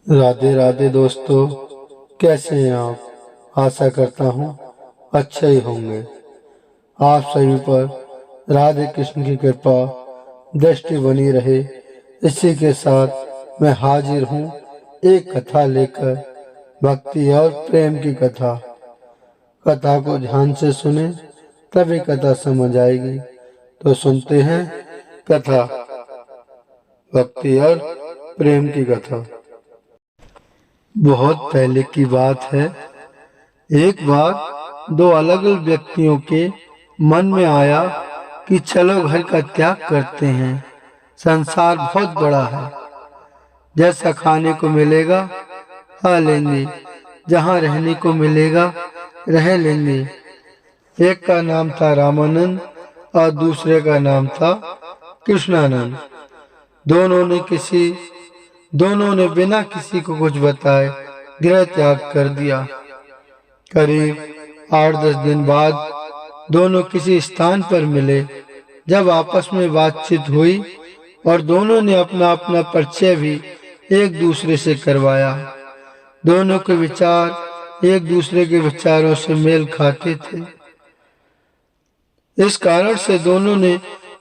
राधे राधे दोस्तों, कैसे हैं आप। आशा करता हूँ अच्छे ही होंगे। आप सभी पर राधे कृष्ण की कृपा दृष्टि बनी रहे, इसी के साथ मैं हाजिर हूँ एक कथा लेकर, भक्ति और प्रेम की कथा। कथा को ध्यान से सुने तभी कथा समझ आएगी। तो सुनते हैं कथा, भक्ति और प्रेम की कथा। बहुत पहले की बात है। एक बार दो अलग अलग व्यक्तियों के मन में आया कि चलो घर का त्याग करते हैं। संसार बहुत बड़ा है, जैसा खाने को मिलेगा खा लेंगे, जहाँ रहने को मिलेगा रह लेंगे। एक का नाम था रामानंद और दूसरे का नाम था कृष्णानंद। दोनों ने बिना किसी को कुछ बताए गृह त्याग कर दिया। करीब 8-10 दिन बाद दोनों किसी स्थान पर मिले। जब आपस में बातचीत हुई और दोनों ने अपना अपना परिचय भी एक दूसरे से करवाया। दोनों के विचार एक दूसरे के विचारों से मेल खाते थे। इस कारण से दोनों ने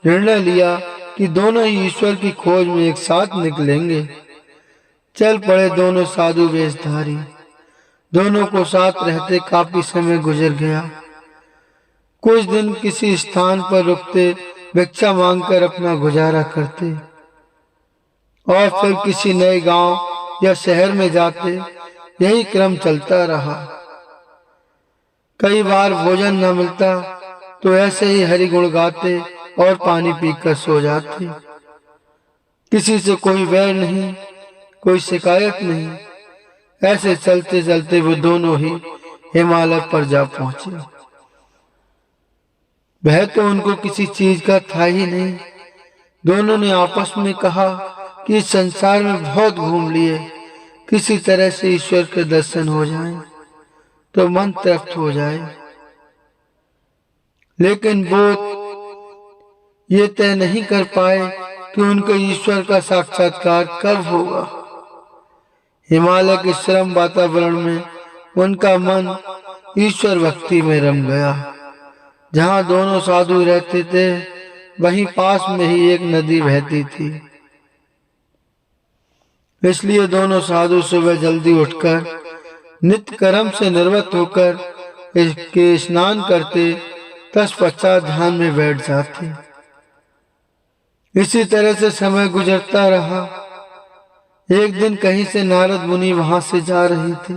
निर्णय लिया कि दोनों ही ईश्वर की खोज में एक साथ निकलेंगे। चल पड़े दोनों साधु वेशधारी। दोनों को साथ रहते काफी समय गुजर गया। कुछ दिन किसी स्थान पर रुकते, भिक्षा मांगकर अपना गुजारा करते और फिर किसी नए गांव या शहर में जाते। यही क्रम चलता रहा। कई बार भोजन न मिलता तो ऐसे ही हरि गुण गाते और पानी पीकर सो जाते। किसी से कोई वैर नहीं, कोई शिकायत नहीं। ऐसे चलते चलते वो दोनों ही हिमालय पर जा पहुंचे। वह तो उनको किसी चीज का था ही नहीं। दोनों ने आपस में कहा कि इस संसार में बहुत घूम लिए, किसी तरह से ईश्वर के दर्शन हो जाएं तो मन तृप्त हो जाए। लेकिन वो ये तय नहीं कर पाए कि उनको ईश्वर का साक्षात्कार कब होगा। हिमालय के श्रम वातावरण में उनका मन ईश्वर भक्ति में रम गया। जहाँ दोनों साधु रहते थे वहीं पास में ही एक नदी बहती थी। इसलिए दोनों साधु सुबह जल्दी उठकर नित्य कर्म से निवृत्त होकर इसके स्नान करते, तत्पश्चात ध्यान में बैठ जाते। इसी तरह से समय गुजरता रहा। एक दिन कहीं से नारद मुनि वहां से जा रहे थे।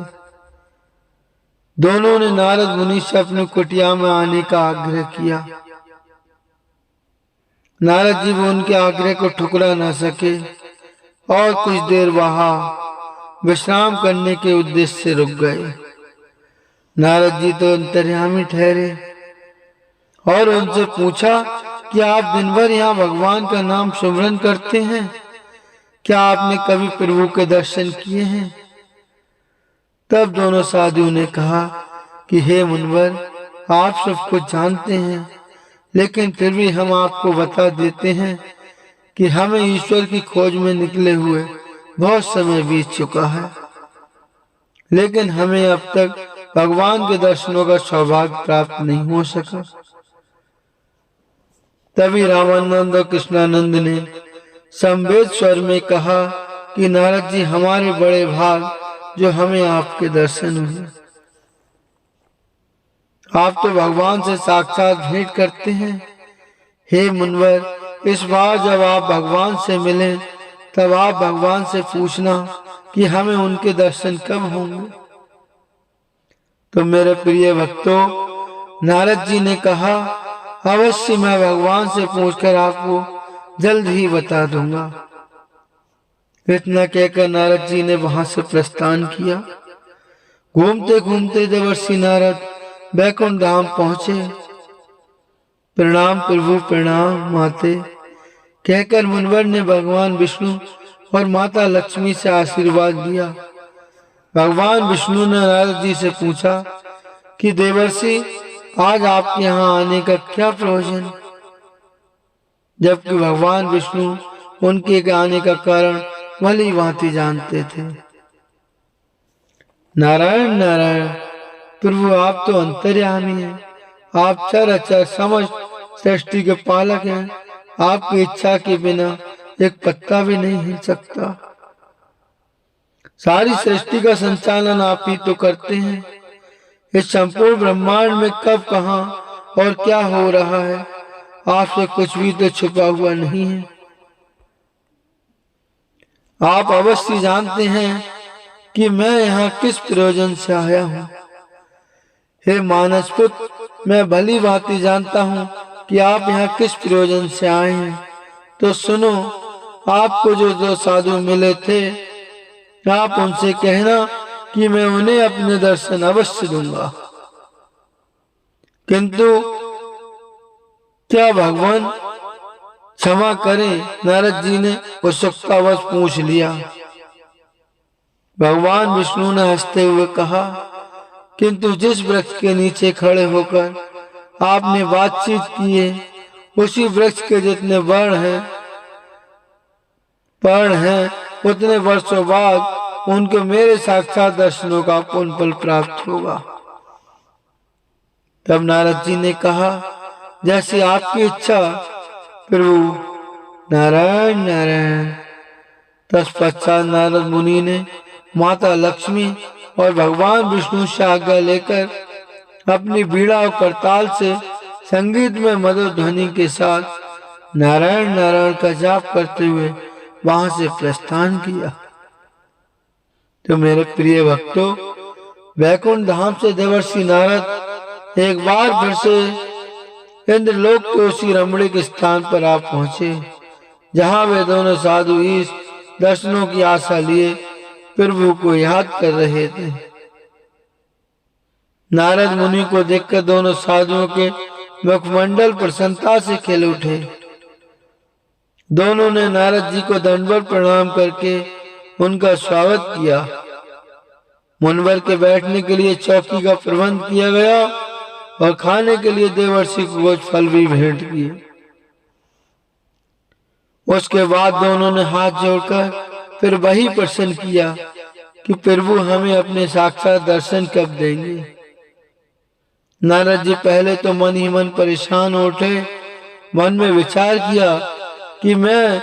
दोनों ने नारद मुनि से अपनी कुटिया में आने का आग्रह किया। नारद जी वो उनके आग्रह को ठुकरा न सके और कुछ देर वहां विश्राम करने के उद्देश्य से रुक गए। नारद जी तो अंतर्यामी ठहरे और उनसे पूछा कि आप दिन भर यहाँ भगवान का नाम सुमरन करते हैं, क्या आपने कभी प्रभु के दर्शन किए हैं? तब दोनों साधुओं ने कहा कि हे मुनिवर, आप सब कुछ जानते हैं, लेकिन फिर भी हम आपको बता देते हैं कि हमें ईश्वर की खोज में निकले हुए बहुत समय बीत चुका है, लेकिन हमें अब तक भगवान के दर्शनों का सौभाग्य प्राप्त नहीं हो सका। तभी रामानंद और कृष्णानंद ने संवेद स्वर में कहा कि नारद जी, हमारे बड़े भाग जो हमें आपके दर्शन हुए। आप तो भगवान से साक्षात भेंट करते हैं। हे मुनिवर, इस बार जब आप भगवान से मिलें तब आप भगवान से पूछना कि हमें उनके दर्शन कब होंगे। तो मेरे प्रिय भक्तों, नारद जी ने कहा, अवश्य मैं भगवान से पूछकर आपको जल्द ही बता दूंगा। इतना कहकर नारद जी ने वहां से प्रस्थान किया। घूमते घूमते देवर्षि नारद बैकुंठ धाम पहुंचे। प्रणाम प्रभु, प्रणाम माते कहकर मुनिवर ने भगवान विष्णु और माता लक्ष्मी से आशीर्वाद लिया। भगवान विष्णु ने नारद जी से पूछा कि देवर्षि, आज आपके यहाँ आने का क्या प्रयोजन? जबकि भगवान विष्णु उनके आने का कारण भली भांति जानते थे। नारायण नारायण, प्रभु आप तो अंतर्यामी हैं, आप चर अचर समस्त सृष्टि के पालक हैं। आपकी इच्छा के बिना एक पत्ता भी नहीं हिल सकता। सारी सृष्टि का संचालन आप ही तो करते हैं। इस संपूर्ण ब्रह्मांड में कब, कहाँ और क्या हो रहा है, आपसे कुछ भी तो छुपा हुआ नहीं है। आप अवश्य जानते हैं कि मैं यहाँ किस प्रयोजन से आया हूँ। हे मानस पुत्र, मैं भली भांति जानता हूँ कि आप यहाँ किस प्रयोजन से आए हैं। तो सुनो, आपको जो दो साधु मिले थे, आप उनसे कहना कि मैं उन्हें अपने दर्शन अवश्य दूंगा। किंतु क्या भगवान क्षमा करें, नारद जी ने उत्सुकतावश पूछ लिया। भगवान विष्णु ने हंसते हुए कहा, किंतु जिस वृक्ष के नीचे खड़े होकर आपने बातचीत की है, उसी वृक्ष के जितने पर्ण हैं, उतने वर्षों बाद उनको मेरे साक्षात दर्शनों का पुण्य फल प्राप्त होगा। तब नारद जी ने कहा, जैसी आपकी इच्छा प्रभु। नारायण नारायण। तत्पश्चात नारद मुनि ने माता लक्ष्मी और भगवान विष्णु से आज्ञा लेकर अपनी बीड़ा और करताल से संगीत में मधुर ध्वनि के साथ नारायण नारायण का जाप करते हुए वहां से प्रस्थान किया। तो मेरे प्रिय भक्तों, वैकुंठ धाम से देवर्षि नारद एक बार फिर से इंद्रलोक के उसी रमणीक स्थान पर आप पहुंचे, जहां वे दोनों साधु इस दर्शनों की आशा लिए प्रभु को याद कर रहे थे। नारद मुनि को देखकर दोनों साधुओं के मुखमंडल प्रसन्नता से खिल उठे। दोनों ने नारद जी को दंडवत प्रणाम करके उनका स्वागत किया। मुनवर के बैठने के लिए चौकी का प्रबंध किया गया और खाने के लिए देवर्षि को कुछ फल भी भेंट किए। उसके बाद दोनों ने हाथ जोड़कर फिर वही प्रश्न किया कि प्रभु हमें अपने साक्षात दर्शन कब देंगे। नारद जी पहले तो मन ही मन परेशान उठे। मन में विचार किया कि मैं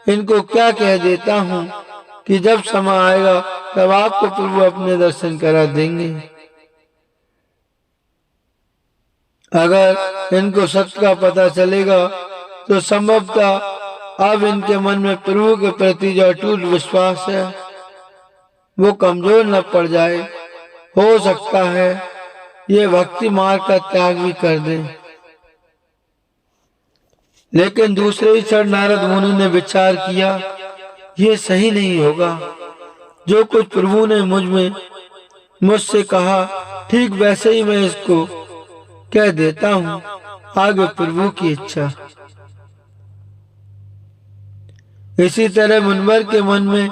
इनको क्या कह देता हूँ कि जब समय आएगा तब आपको प्रभु अपने दर्शन करा देंगे। अगर इनको सत्य का पता चलेगा तो संभवतः अब इनके मन में प्रभु के प्रति जो अटूट विश्वास है वो कमजोर न पड़ जाए। हो सकता है ये भक्ति मार्ग का त्याग भी कर दें। लेकिन दूसरे ही क्षण नारद मुनि ने विचार किया, ये सही नहीं होगा। जो कुछ प्रभु ने मुझसे कहा, ठीक वैसे ही मैं इसको कह देता हूँ। आगे प्रभु की इच्छा। इसी तरह मुनवर के मन में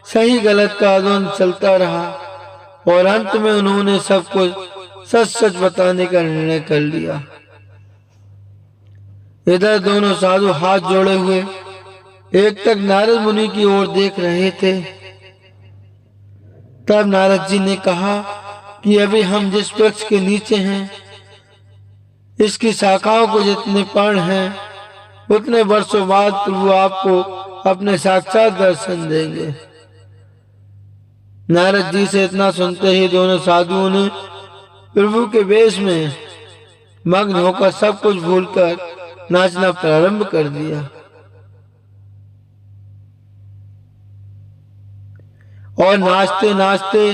सही गलत का द्वंद्व चलता रहा और अंत में उन्होंने सब कुछ सच सच बताने का निर्णय कर लिया। इधर दोनों साधु हाथ जोड़े हुए एक तक नारद मुनि की ओर देख रहे थे। तब नारद जी ने कहा कि अभी हम जिस वृक्ष के नीचे हैं, इसकी शाखाओं को जितने पर्ण हैं, उतने वर्षों बाद प्रभु आपको अपने साक्षात दर्शन देंगे। नारद जी से इतना सुनते ही दोनों साधुओं ने प्रभु के वेश में मग्न होकर सब कुछ भूलकर नाचना प्रारंभ कर दिया। और नाचते नाचते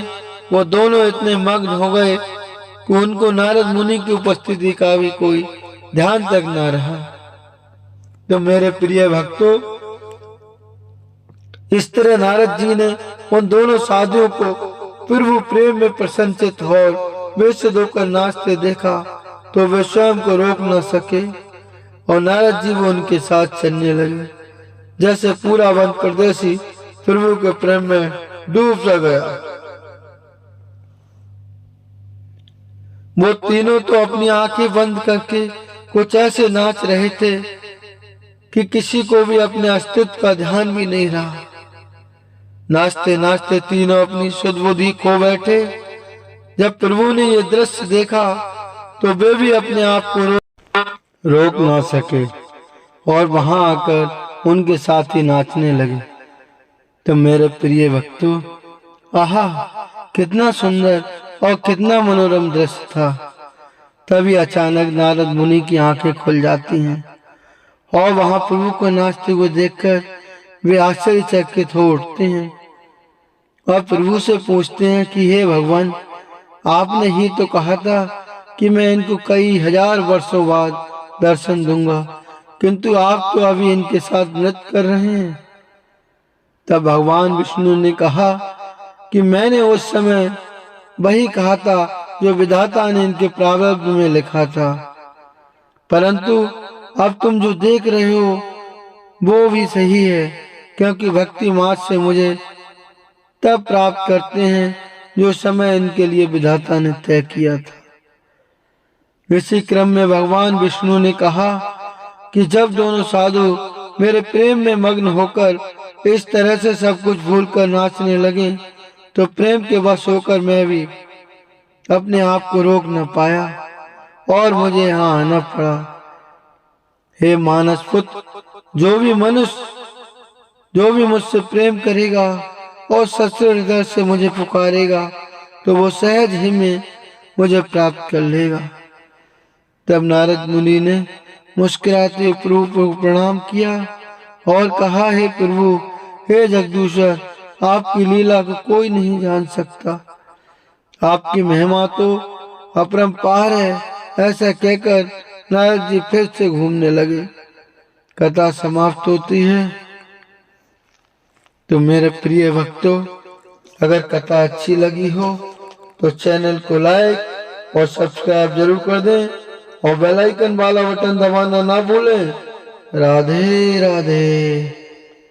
वो दोनों इतने मग्न हो गए कि उनको नारद मुनि की उपस्थिति का भी कोई ध्यान तक न रहा। तो मेरे प्रिय भक्तों, इस तरह नारद जी ने उन दोनों साधुओं को प्रभु प्रेम में प्रसन्नचित और बेसुध होकर नाचते देखा तो वे स्वयं को रोक न सके और नारद जी वो उनके साथ चलने लगे, जैसे पूरा वन प्रदेशी प्रभु के प्रेम में डूब सा गया। वो तीनों तो अपनी आंखें बंद करके कुछ ऐसे नाच रहे थे कि किसी को भी अपने अस्तित्व का ध्यान भी नहीं रहा। नाचते नाचते तीनों अपनी शुद्ध बुद्धि खो बैठे। जब प्रभु ने ये दृश्य देखा तो वे भी अपने आप को रोक ना सके और वहां आकर उनके साथ ही नाचने लगे। तो मेरे प्रिय भक्तों, आहा, कितना सुंदर और कितना मनोरम दृश्य था। तभी अचानक नारद मुनि की आंखें खुल जाती हैं और वहां प्रभु को नाचते हुए देखकर वे आश्चर्यचकित हो उठते हैं और प्रभु से पूछते हैं कि हे भगवान, आपने ही तो कहा था कि मैं इनको कई हजार वर्षों बाद दर्शन दूंगा, किंतु आप तो अभी इनके साथ नृत्य कर रहे हैं। तब भगवान विष्णु ने कहा कि मैंने उस समय वही कहा था जो विधाता ने इनके प्रारब्ध में लिखा था, परंतु अब तुम जो देख रहे हो वो भी सही है, क्योंकि भक्ति मार्ग से मुझे तब प्राप्त करते हैं जो समय इनके लिए विधाता ने तय किया था। इसी क्रम में भगवान विष्णु ने कहा कि जब दोनों साधु मेरे प्रेम में मग्न होकर इस तरह से सब कुछ भूलकर नाचने लगे तो प्रेम के वश होकर मैं भी अपने आप को रोक न पाया और मुझे यहाँ आना पड़ा। हे मानस पुत्र, जो भी मुझसे प्रेम करेगा और सच्चे हृदय से मुझे पुकारेगा तो वो सहज ही में मुझे प्राप्त कर लेगा। तब नारद मुनि ने मुस्कुराते प्रभु को प्रणाम किया और कहा, हे प्रभु, हे जगदीश्वर, आपकी लीला को कोई नहीं जान सकता, आपकी महिमा तो अपरंपार है। ऐसा कहकर नारद जी फिर से घूमने लगे। कथा समाप्त होती है। तो मेरे प्रिय भक्तों, अगर कथा अच्छी लगी हो तो चैनल को लाइक और सब्सक्राइब जरूर कर दें और बेल आइकन वाला बटन दबाना ना भूलें। राधे राधे।